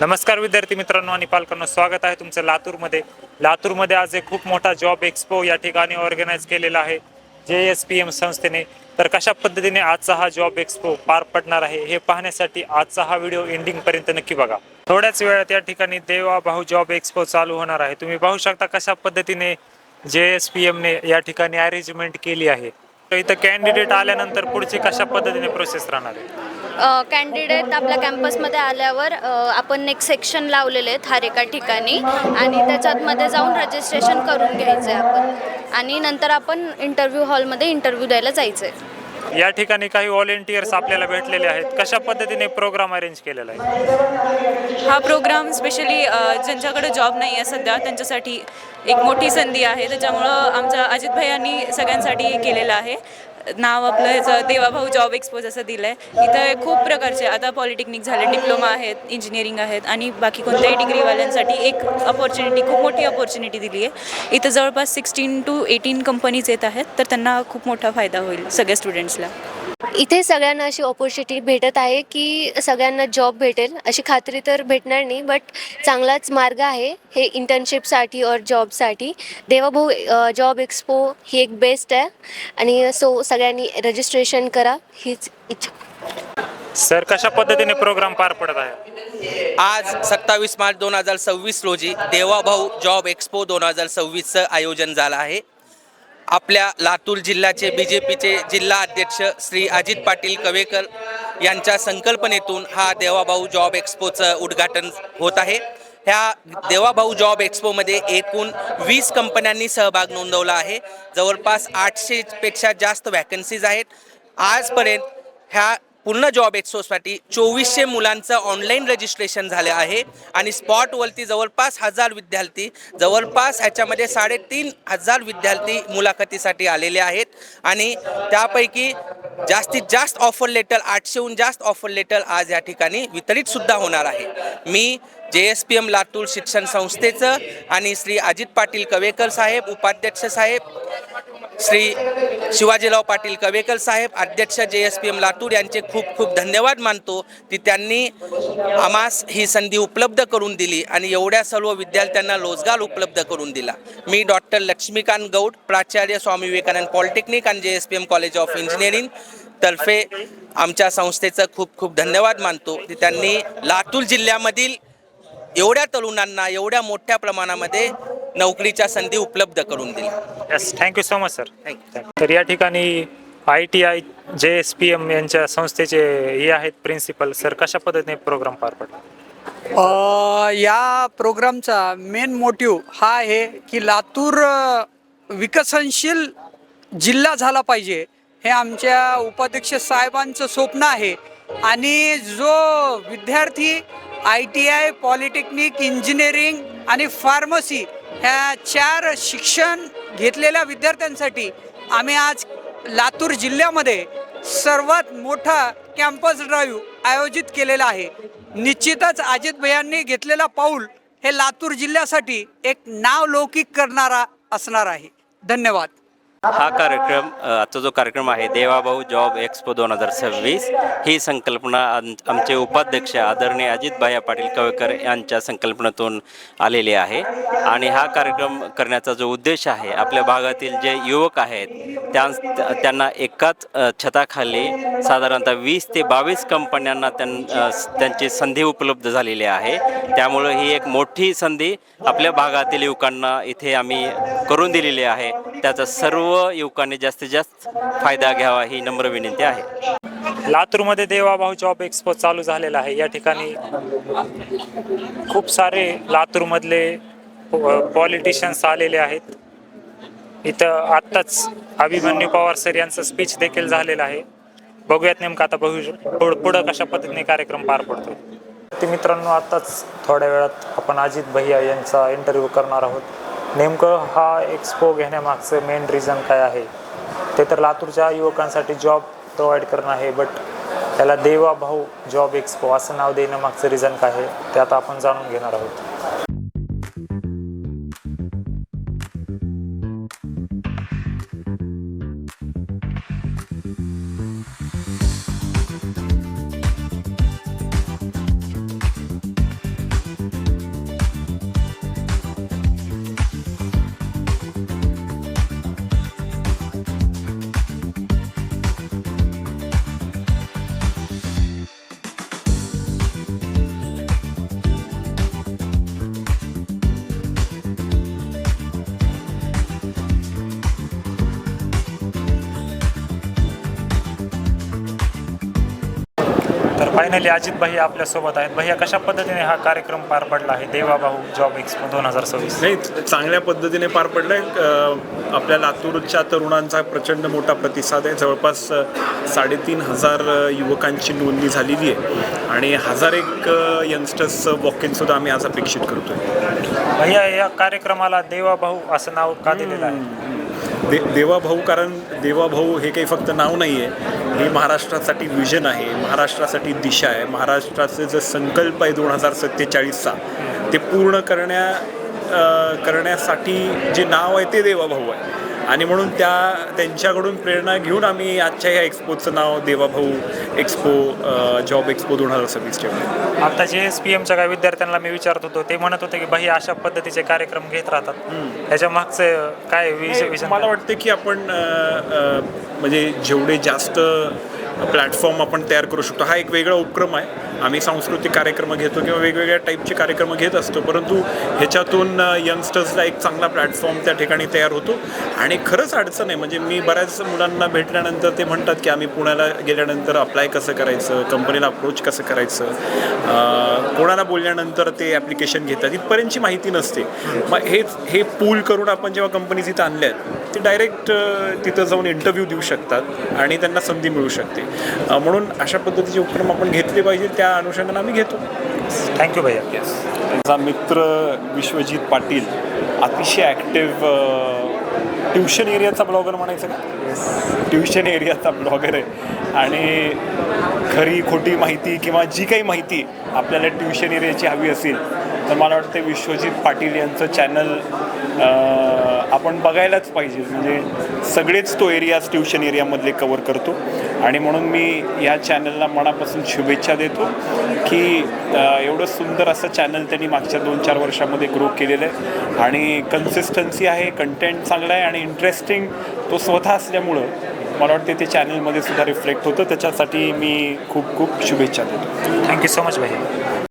नमस्कार विद्यार्थी मित्रांनो आणि पालकांनो, स्वागत आहे तुमचं लातूरमध्ये आज एक खूप मोठा जॉब एक्सपो या ठिकाणी ऑर्गनाइज केलेला आहे JSPM संस्थेने। तर कशा पद्धतीने आजचा हा जॉब एक्सपो पार पडणार आहे हे पाहण्यासाठी आजचा हा व्हिडिओ एंडिंग पर्यंत नक्की बघा। थोड्याच वेळात या ठिकाणी देवाभाऊ जॉब एक्सपो चालू होणार आहे। तुम्ही पाहू शकता कशा पद्धतीने JSPM ने या ठिकाणी अरेंजमेंट केली आहे। इथं कॅन्डिडेट आल्यानंतर पुढची कशा पद्धतीने प्रोसेस राहणार आहे? कॅन्डिडेट आपल्या कॅम्पसमध्ये आल्यावर आपण एक सेक्शन लावलेले आहेत हर एका ठिकाणी आणि त्याच्यामध्ये जाऊन रजिस्ट्रेशन करून घ्यायचं आहे आपण आणि नंतर आपण इंटरव्ह्यू हॉलमध्ये इंटरव्ह्यू द्यायला जायचं आहे। या ठिकाणी काही व्हॉलेंटियर्स आपल्याला भेटलेले आहेत। कशा पद्धतीने प्रोग्राम अरेंज केलेला आहे? हा प्रोग्राम स्पेशली ज्यांच्याकडे जॉब नाही आहे सध्या त्यांच्यासाठी एक मोठी संधी आहे। त्याच्यामुळं आमच्या अजित भैयांनी सगळ्यांसाठी केलेलं आहे। नाव आपलं ह्याचं देवाभाऊ जॉब एक्सपो असं दिलं आहे। इथं खूप प्रकारचे आता पॉलिटेक्निक झाले, डिप्लोमा आहेत, इंजिनिअरिंग आहेत आणि बाकी कोणत्याही डिग्रीवाल्यांसाठी एक अपॉर्च्युनिटी, खूप मोठी अपॉर्च्युनिटी दिली आहे। इथं जवळपास 16 to 18 कंपनीज येत आहेत, तर त्यांना खूप मोठा फायदा होईल सगळ्या स्टुडंट्सला। इथे सगळ्यांना अशी ऑपॉर्च्युनिटी भेटत आहे की सगळ्यांना जॉब भेटेल अशी खात्री तर भेटणार नाही, बट चांगलाच मार्ग आहे हे इंटर्नशिपसाठी और जॉबसाठी। देवाभाऊ जॉब एक्सपो ही एक बेस्ट आहे आणि सो सगळ्यांनी रजिस्ट्रेशन करा हीच इच्छा। सर, कशा पद्धतीने प्रोग्राम पार पडत आहे? आज 27 मार्च 2026 रोजी देवाभाऊ जॉब एक्सपो 2026चं आयोजन झालं आहे। आपल्या लातूर जिल्ह्याचे BJPचे जिल्हा अध्यक्ष श्री अजित पाटील कवेकर यांच्या संकल्पनेतून हा देवाभाऊ जॉब एक्सपोचं उद्घाटन होत आहे। ह्या देवाभाऊ जॉब एक्सपोमध्ये एकूण 20 कंपन्यांनी सहभाग नोंदवला आहे। जवळपास 800 पेक्षा जास्त वॅकन्सीज आहेत। आजपर्यंत ह्या पूर्ण जॉब एक्सपोसाठी 2400 मुलांचं ऑनलाईन रजिस्ट्रेशन झालं आहे आणि स्पॉटवरती जवळपास 1000 विद्यार्थी, जवळपास ह्याच्यामध्ये 3500 विद्यार्थी मुलाखतीसाठी आलेले आहेत आणि त्यापैकी जास्तीत जास्त ऑफर लेटर 800हून जास्त ऑफर लेटर आज या ठिकाणी वितरित सुद्धा होणार आहे। मी JSPM लातूर शिक्षण संस्थेचं आणि श्री अजित पाटील कवेकर साहेब, उपाध्यक्ष साहेब, श्री शिवाजीराव पाटील कवेकर साहेब, अध्यक्ष JSPM लातूर यांचे खूप खूप धन्यवाद मानतो की त्यांनी आम्हास ही संधी उपलब्ध करून दिली आणि एवढ्या सर्व विद्यार्थ्यांना रोजगार उपलब्ध करून दिला। मी डॉक्टर लक्ष्मीकांत गौड, प्राचार्य स्वामी विवेकानंद पॉलिटेक्निक आणि JSPM कॉलेज ऑफ इंजिनिअरिंग तर्फे आमच्या संस्थेचं खूप खूप धन्यवाद मानतो की त्यांनी लातूर जिल्ह्यामधील एवढ्या तरुणांना एवढ्या मोठ्या प्रमाणामध्ये नोकरीच्या संधी उपलब्ध करून दिल्या। Yes, thank you so much sir. तर या ठिकाणी ITI JSPM यांच्या संस्थेचे हे आहेत प्रिन्सिपल सर, कशा पद्धतीने प्रोग्राम पार पडला? या प्रोग्रामचा मेन मोटिव्ह हा आहे की लातूर विकसनशील जिल्हा झाला पाहिजे, हे आमच्या उपाध्यक्ष साहेबांचं स्वप्न आहे। आणि जो विद्यार्थी ITI, पॉलिटेक्निक, इंजिनिअरिंग आणि फार्मसी ह्या 4 शिक्षण घेतलेल्या विद्यार्थ्यांसाठी आम्ही आज लातूर जिल्ह्यामध्ये सर्वात मोठा कॅम्पस ड्राईव्ह आयोजित केलेला आहे। निश्चितच अजित भैयांनी घेतलेला पाऊल हे लातूर जिल्ह्यासाठी एक नावलौकिक करणारा असणार आहे। धन्यवाद। हा कार्यक्रम, आजचा जो कार्यक्रम आहे देवाभाऊ जॉब एक्सपो 2026, ही संकल्पना आमचे उपाध्यक्ष आदरणीय अजित भाया पाटील कवेकर यांच्या संकल्पनेतून आलेली आहे। आणि हा कार्यक्रम करण्याचा जो उद्देश आहे, आपल्या भागातील जे युवक आहेत त्यांना एकाच छताखाली साधारणतः 20 ते 22 कंपन्यांना त्यांची संधी उपलब्ध झालेली आहे। त्यामुळे ही एक मोठी संधी आपल्या भागातील युवकांना इथे आम्ही करून दिलेली आहे। त्याचा सर्व युवकांनी जास्तीत जास्त फायदा घ्यावा ही नम्र विनंती आहे। लातूरमध्ये देवाभाऊ जॉब एक्सपो चालू झालेला आहे। या ठिकाणी खूप सारे लातूरमधले पॉलिटिशियन्स आलेले आहेत। इथं आत्ताच अभिमन्यू पवार सर यांचं स्पीच देखील झालेलं आहे। बघूयात नेमकं आता पुढं कशा पद्धतीने कार्यक्रम पार पडतो ते। मित्रांनो, आत्ताच थोड्या वेळात आपण अजित भैया यांचा इंटरव्ह्यू करणार आहोत। नेमकं हा एक्सपो घेण्यामागचं मेन रिझन काय आहे ते तर लातूरच्या युवकांसाठी जॉब प्रोव्हाइड करणं आहे, बट त्याला देवाभाऊ जॉब एक्सपो असं नाव देण्यामागचं रिझन काय आहे ते आता आपण जाणून घेणार आहोत। फायनली अजित भैया आपल्यासोबत आहेत. भैया, कशा पद्धतीने हा कार्यक्रम पार पडला आहे देवाभाऊ जॉब एक्सपो 2026? नाही, चांगल्या पद्धतीने पार पडलं आहे. आपल्या लातूरच्या तरुणांचा प्रचंड मोठा प्रतिसाद आहे. जवळपास 3,500 युवकांची नोंदणी झालेली आहे आणि 1,000 यंगस्टर्सचं वॉक इन सुद्धा आम्ही आज अपेक्षित करतो आहे. भैया, या कार्यक्रमाला देवाभाऊ असं नाव का दिलेलं आहे? देवाभाऊ, कारण देवाभाऊ हे काही फक्त नाव नाही आहे, हे महाराष्ट्रासाठी विजन आहे, महाराष्ट्रासाठी दिशा आहे. महाराष्ट्राचे जे संकल्प आहे 2047चा ते पूर्ण करण्यासाठी जे नाव आहे ते देवाभाऊ आहे. आणि म्हणून त्यांच्याकडून प्रेरणा घेऊन आम्ही आजच्या ह्या एक्सपोचं नाव देवाभाऊ एक्सपो जॉब एक्सपो 2026 ठेवलं. आता JSPMच्या काही विद्यार्थ्यांना मी विचारत होतो, ते म्हणत होते की भैया अशा पद्धतीचे कार्यक्रम घेत राहतात, त्याच्या मागचं काय विषय? मला वाटतं की आपण म्हणजे जेवढे जास्त प्लॅटफॉर्म आपण तयार करू शकतो, हा एक वेगळा उपक्रम आहे. आम्ही सांस्कृतिक कार्यक्रम घेतो किंवा वेगवेगळ्या टाईपचे कार्यक्रम घेत असतो, परंतु ह्याच्यातून यंगस्टर्सला एक चांगला प्लॅटफॉर्म त्या ठिकाणी तयार होतो. आणि खरंच अडचण आहे, म्हणजे मी बऱ्याच मुलांना भेटल्यानंतर ते म्हणतात की आम्ही पुण्याला गेल्यानंतर अप्लाय कसं करायचं, कंपनीला अप्रोच कसं करायचं, कोणाला बोलल्यानंतर ते ॲप्लिकेशन घेतात, इथपर्यंतची माहिती नसते. मग हे पूल करून आपण जेव्हा कंपनीज इथं आणल्या आहेत ते डायरेक्ट तिथं जाऊन इंटरव्ह्यू देऊ शकतात आणि त्यांना संधी मिळू शकते. म्हणून अशा पद्धतीचे उपक्रम आपण घेतले पाहिजे, त्या अनुषंगाने आम्ही घेतो. थँक्यू भैया. माझा मित्र विश्वजित पाटील अतिशय ॲक्टिव्ह ट्युशन एरियाचा ब्लॉगर म्हणायचं का, ट्युशन एरियाचा ब्लॉगर आहे. आणि खरी खोटी माहिती किंवा जी काही माहिती आपल्याला ट्युशन एरियाची हवी असेल तर मला वाटतं विश्वजित पाटील यांचं चॅनल आपण बघायलाच पाहिजे. म्हणजे सगळेच तो एरियाज ट्युशन एरियामधले कवर करतो आणि म्हणून मी या चॅनलला मनापासून शुभेच्छा देतो की एवढं सुंदर असं चॅनल त्यांनी मागच्या 2-4 वर्षामध्ये ग्रो केलेलं आहे आणि कन्सिस्टन्सी आहे, कंटेंट चांगला आहे आणि इंटरेस्टिंग तो स्वतः असल्यामुळं मला वाटते ते चॅनलमध्ये सुद्धा रिफ्लेक्ट होतं. त्याच्यासाठी मी खूप खूप शुभेच्छा देतो. थँक्यू सो मच भैया.